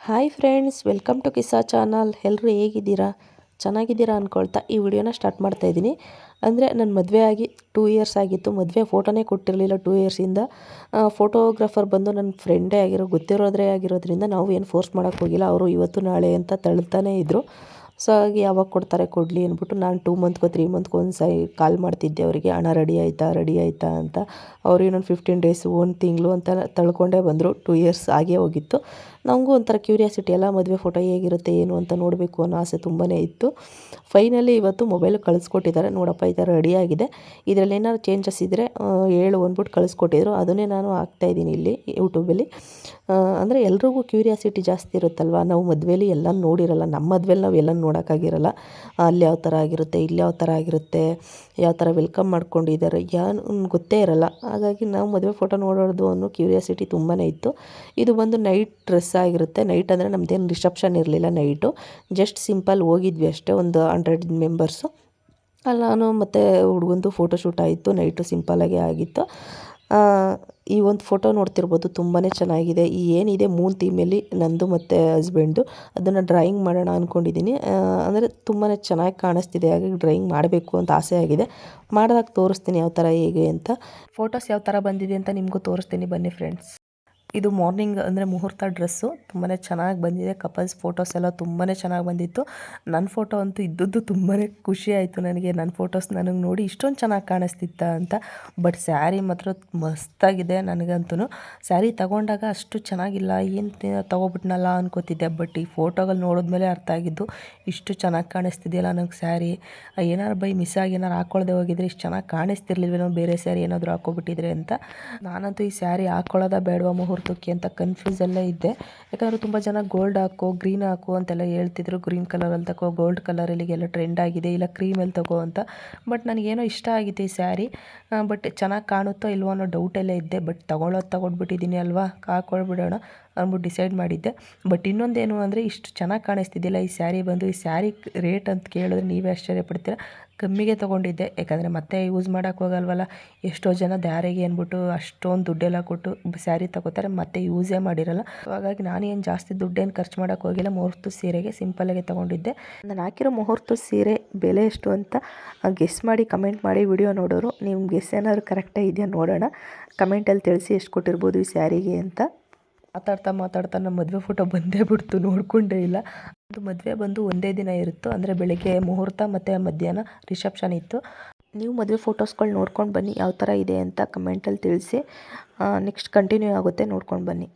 Hi friends, welcome to Kissa channel. ಎಲ್ಲರೂ ಹೇಗಿದ್ದೀರಾ? ಚೆನ್ನಾಗಿದ್ದೀರಾ ಅಂದ್ಕೊಳ್ತಾ ಈ ವಿಡಿಯೋನ ಸ್ಟಾರ್ಟ್ ಮಾಡ್ತಾ ಇದ್ದೀನಿ. ಅಂದರೆ ನನ್ನ ಮದುವೆ ಆಗಿ 2 ಇಯರ್ಸ್ ಆಗಿತ್ತು. ಮದುವೆ ಫೋಟೋನೇ ಕೊಟ್ಟಿರಲಿಲ್ಲ 2 ಇಯರ್ಸಿಂದ. ಫೋಟೋಗ್ರಾಫರ್ ಬಂದು ನನ್ನ ಫ್ರೆಂಡೇ ಗೊತ್ತಿರೋದ್ರೇ ಆಗಿರೋದ್ರಿಂದ ನಾವು ಏನು ಫೋರ್ಸ್ ಮಾಡೋಕ್ಕೆ ಹೋಗಿಲ್ಲ. ಅವರು ಇವತ್ತು ನಾಳೆ ಅಂತ ತಳ್ತಾನೇ ಇದ್ದರು. ಸೊ ಹಾಗೆ ಯಾವಾಗ ಕೊಡ್ತಾರೆ ಕೊಡಲಿ ಅಂದ್ಬಿಟ್ಟು ನಾನು 2 ಮಂತ್ಗೋ 3 ಮಂತ್ಗೋ ಒಂದು ಸಾರಿ ಕಾಲ್ ಮಾಡ್ತಿದ್ದೆ ಅವರಿಗೆ, ಹಣ ರೆಡಿ ಆಯಿತಾ ಅಂತ. ಅವರು ಇನ್ನೊಂದು 15 ಡೇಸು 1 ತಿಂಗಳು ಅಂತ ತಳ್ಕೊಂಡೇ ಬಂದರು. 2 ಇಯರ್ಸ್ ಆಗೇ ಹೋಗಿತ್ತು. ನಮಗೂ ಒಂಥರ ಕ್ಯೂರಿಯಾಸಿಟಿ ಎಲ್ಲ, ಮದುವೆ ಫೋಟೋ ಹೇಗಿರುತ್ತೆ ಏನು ಅಂತ ನೋಡಬೇಕು ಅನ್ನೋ ಆಸೆ ತುಂಬಾ ಇತ್ತು. ಫೈನಲಿ ಇವತ್ತು ಮೊಬೈಲ್ ಕಳಿಸ್ಕೊಟ್ಟಿದ್ದಾರೆ. ನೋಡಪ್ಪ ಈ ಥರ ರೆಡಿಯಾಗಿದೆ, ಇದರಲ್ಲಿ ಏನಾದ್ರು ಚೇಂಜಸ್ ಇದ್ದರೆ ಹೇಳು ಅಂದ್ಬಿಟ್ಟು ಕಳಿಸ್ಕೊಟ್ಟಿದ್ರು. ಅದನ್ನೇ ನಾನು ಹಾಕ್ತಾಯಿದ್ದೀನಿ ಇಲ್ಲಿ ಯೂಟ್ಯೂಬಲ್ಲಿ. ಅಂದರೆ ಎಲ್ರಿಗೂ ಕ್ಯೂರಿಯಾಸಿಟಿ ಜಾಸ್ತಿ ಇರುತ್ತಲ್ವ. ನಾವು ಮದುವೆಲಿ ಎಲ್ಲ ನೋಡಿರಲ್ಲ, ನಮ್ಮ ಮದುವೆಲಿ ನಾವು ಎಲ್ಲ ನೋಡೋಕ್ಕಾಗಿರಲ್ಲ. ಅಲ್ಲಿ ಯಾವ ಥರ ಆಗಿರುತ್ತೆ, ಇಲ್ಲಿ ಯಾವ ಥರ ಆಗಿರುತ್ತೆ, ಯಾವ ಥರ ವೆಲ್ಕಮ್ ಮಾಡ್ಕೊಂಡಿದ್ದಾರೆ ಏನು ಗೊತ್ತೇ ಇರಲ್ಲ. ಹಾಗಾಗಿ ನಾವು ಮದುವೆ ಫೋಟೋ ನೋಡೋದು ಅನ್ನೋ ಕ್ಯೂರಿಯಾಸಿಟಿ ತುಂಬಾ ಇತ್ತು. ಇದು ಬಂದು ನೈಟ್ ಡ್ರೆಸ್ ಆಗಿರುತ್ತೆ. ನೈಟ್ ಅಂದರೆ ನಮ್ಮದೇನು ರಿಸೆಪ್ಷನ್ ಇರಲಿಲ್ಲ, ನೈಟು ಜಸ್ಟ್ ಸಿಂಪಲ್ ಹೋಗಿದ್ವಿ ಅಷ್ಟೇ, ಒಂದು 100 ಮೆಂಬರ್ಸು. ಅಲ್ಲಿ ನಾನು ಮತ್ತು ಹುಡುಗಂದು ಫೋಟೋಶೂಟ್ ಆಯಿತು. ನೈಟು ಸಿಂಪಲ್ಲಾಗೆ ಆಗಿತ್ತು. ಈ ಒಂದು ಫೋಟೋ ನೋಡ್ತಿರ್ಬೋದು, ತುಂಬಾ ಚೆನ್ನಾಗಿದೆ. ಈ ಏನಿದೆ ಮೂನ್ ಥೀಮಲ್ಲಿ ನಂದು ಮತ್ತು ಹಸ್ಬೆಂಡ್ದು, ಅದನ್ನು ಡ್ರಾಯಿಂಗ್ ಮಾಡೋಣ ಅಂದ್ಕೊಂಡಿದ್ದೀನಿ. ಅಂದರೆ ತುಂಬಾ ಚೆನ್ನಾಗಿ ಕಾಣಿಸ್ತಿದೆ, ಹಾಗಾಗಿ ಡ್ರಾಯಿಂಗ್ ಮಾಡಬೇಕು ಅಂತ ಆಸೆ ಆಗಿದೆ. ಮಾಡಿದಾಗ ತೋರಿಸ್ತೀನಿ ಯಾವ ಥರ ಹೇಗೆ ಅಂತ. ಫೋಟೋಸ್ ಯಾವ ಥರ ಬಂದಿದೆ ಅಂತ ನಿಮಗೂ ತೋರಿಸ್ತೀನಿ, ಬನ್ನಿ ಫ್ರೆಂಡ್ಸ್. ಇದು ಮಾರ್ನಿಂಗ್ ಅಂದರೆ ಮುಹೂರ್ತ ಡ್ರೆಸ್ಸು, ತುಂಬಾ ಚೆನ್ನಾಗಿ ಬಂದಿದೆ. ಕಪಲ್ಸ್ ಫೋಟೋಸ್ ಎಲ್ಲ ತುಂಬಾ ಚೆನ್ನಾಗಿ ಬಂದಿತ್ತು. ನನ್ನ ಫೋಟೋ ಅಂತೂ ಇದ್ದದ್ದು ತುಂಬಾ ಖುಷಿ ಆಯಿತು ನನಗೆ. ನನ್ನ ಫೋಟೋಸ್ ನನಗೆ ನೋಡಿ ಇಷ್ಟೊಂದು ಚೆನ್ನಾಗಿ ಕಾಣಿಸ್ತಿತ್ತ ಅಂತ. ಬಟ್ ಸ್ಯಾರಿ ಮಾತ್ರ ಮಸ್ತಾಗಿದೆ. ನನಗಂತೂ ಸ್ಯಾರಿ ತಗೊಂಡಾಗ ಅಷ್ಟು ಚೆನ್ನಾಗಿಲ್ಲ, ಏನು ತೊಗೊಬಿಟ್ನಲ್ಲ ಅನ್ಕೋತಿದ್ದೆ. ಬಟ್ ಈ ಫೋಟೋಗಳು ನೋಡಿದ್ಮೇಲೆ ಅರ್ಥ ಆಗಿದ್ದು, ಇಷ್ಟು ಚೆನ್ನಾಗಿ ಕಾಣಿಸ್ತಿದೆಯಲ್ಲ ನನಗೆ ಸ್ಯಾರಿ. ಏನಾರು ಬೈ ಮಿಸ್ ಆಗಿ ಏನಾರು ಹಾಕ್ಕೊಳ್ದೆ ಹೋಗಿದ್ರೆ ಇಷ್ಟು ಚೆನ್ನಾಗಿ ಕಾಣಿಸ್ತಿರ್ಲಿಲ್ವೇನೋ, ಬೇರೆ ಸ್ಯಾರಿ ಏನಾದರೂ ಹಾಕ್ಕೊಬಿಟ್ಟಿದ್ರೆ ಅಂತ. ನಾನಂತೂ ಈ ಸ್ಯಾರಿ ಹಾಕ್ಕೊಳ್ಳೋದ ಬೇಡವಾ ಮುಹೂರ್ತಕ್ಕೆ ಅಂತ ಕನ್ಫ್ಯೂಸಲ್ಲೇ ಇದ್ದೆ. ಯಾಕಂದರೆ ತುಂಬ ಜನ ಗೋಲ್ಡ್ ಹಾಕು, ಗ್ರೀನ್ ಹಾಕು ಅಂತೆಲ್ಲ ಹೇಳ್ತಿದ್ರು. ಗ್ರೀನ್ ಕಲರಲ್ಲಿ ತಗೋ, ಗೋಲ್ಡ್ ಕಲರಲ್ಲಿಗೆಲ್ಲ ಟ್ರೆಂಡ್ ಆಗಿದೆ, ಇಲ್ಲ ಕ್ರೀಮಲ್ಲಿ ತಗೋ ಅಂತ. ಬಟ್ ನನಗೇನೋ ಇಷ್ಟ ಆಗಿತ್ತು ಈ ಸ್ಯಾರಿ. ಬಟ್ ಚೆನ್ನಾಗಿ ಕಾಣುತ್ತೋ ಇಲ್ವೋ ಅನ್ನೋ ಡೌಟಲ್ಲೇ ಇದ್ದೆ. ಬಟ್ ತಗೊಂಡ್ಬಿಟ್ಟಿದ್ದೀನಿ ಅಲ್ವಾ, ಹಾಕ್ಕೊಳ್ಬಿಡೋಣ ಅಂದ್ಬಿಟ್ಟು ಡಿಸೈಡ್ ಮಾಡಿದ್ದೆ. ಬಟ್ ಇನ್ನೊಂದೇನು ಅಂದರೆ, ಇಷ್ಟು ಚೆನ್ನಾಗಿ ಕಾಣಿಸ್ತಿದ್ದಿಲ್ಲ ಈ ಸ್ಯಾರಿ ಬಂದು. ಈ ಸ್ಯಾರಿ ರೇಟ್ ಅಂತ ಕೇಳಿದ್ರೆ ನೀವೇ ಆಶ್ಚರ್ಯಪಡ್ತೀರ. ಕಮ್ಮಿಗೆ ತೊಗೊಂಡಿದ್ದೆ, ಯಾಕಂದರೆ ಮತ್ತೆ ಯೂಸ್ ಮಾಡೋಕ್ಕೆ ಹೋಗಲ್ವಲ್ಲ. ಎಷ್ಟೋ ಜನ ದಾರಿಗೆ ಅಂದ್ಬಿಟ್ಟು ಅಷ್ಟೊಂದು ದುಡ್ಡೆಲ್ಲ ಕೊಟ್ಟು ಸ್ಯಾರಿ ತಗೋತಾರೆ, ಮತ್ತೆ ಯೂಸೇ ಮಾಡಿರಲ್ಲ. ಹಾಗಾಗಿ ನಾನೇನು ಜಾಸ್ತಿ ದುಡ್ಡೇನು ಖರ್ಚು ಮಾಡೋಕ್ಕೆ ಹೋಗಿಲ್ಲ. ಮುಹೂರ್ತದ ಸೀರೆಗೆ ಸಿಂಪಲ್ಲಾಗೆ ತೊಗೊಂಡಿದ್ದೆ. ನಾನು ಹಾಕಿರೋ ಮುಹೂರ್ತದ ಸೀರೆ ಬೆಲೆ ಎಷ್ಟು ಅಂತ ಗೆಸ್ ಮಾಡಿ ಕಮೆಂಟ್ ಮಾಡಿ. ವಿಡಿಯೋ ನೋಡೋರು ನಿಮ್ಮ ಗೆಸ್ ಏನಾದ್ರು ಕರೆಕ್ಟಾಗಿ ಇದೆಯಾ ನೋಡೋಣ. ಕಮೆಂಟಲ್ಲಿ ತಿಳಿಸಿ ಎಷ್ಟು ಕೊಟ್ಟಿರ್ಬೋದು ಈ ಸ್ಯಾರಿಗೆ ಅಂತ. ಮಾತಾಡ್ತಾ ನಮ್ಮ ಮದುವೆ ಫೋಟೋ ಬಂದೇ ಬಿಡ್ತು, ನೋಡಿಕೊಂಡೇ ಇಲ್ಲ. ಅದು ಮದುವೆ ಬಂದು ಒಂದೇ ದಿನ ಇರುತ್ತೋ, ಅಂದರೆ ಬೆಳಗ್ಗೆ ಮುಹೂರ್ತ ಮತ್ತು ಮಧ್ಯಾಹ್ನ ರಿಸೆಪ್ಷನ್ ಇತ್ತು. ನೀವು ಮದುವೆ ಫೋಟೋಸ್ಗಳು ನೋಡ್ಕೊಂಡು ಬನ್ನಿ, ಯಾವ ಥರ ಇದೆ ಅಂತ ಕಮೆಂಟಲ್ಲಿ ತಿಳಿಸಿ. ನೆಕ್ಸ್ಟ್ ಕಂಟಿನ್ಯೂ ಆಗುತ್ತೆ, ನೋಡ್ಕೊಂಡು ಬನ್ನಿ.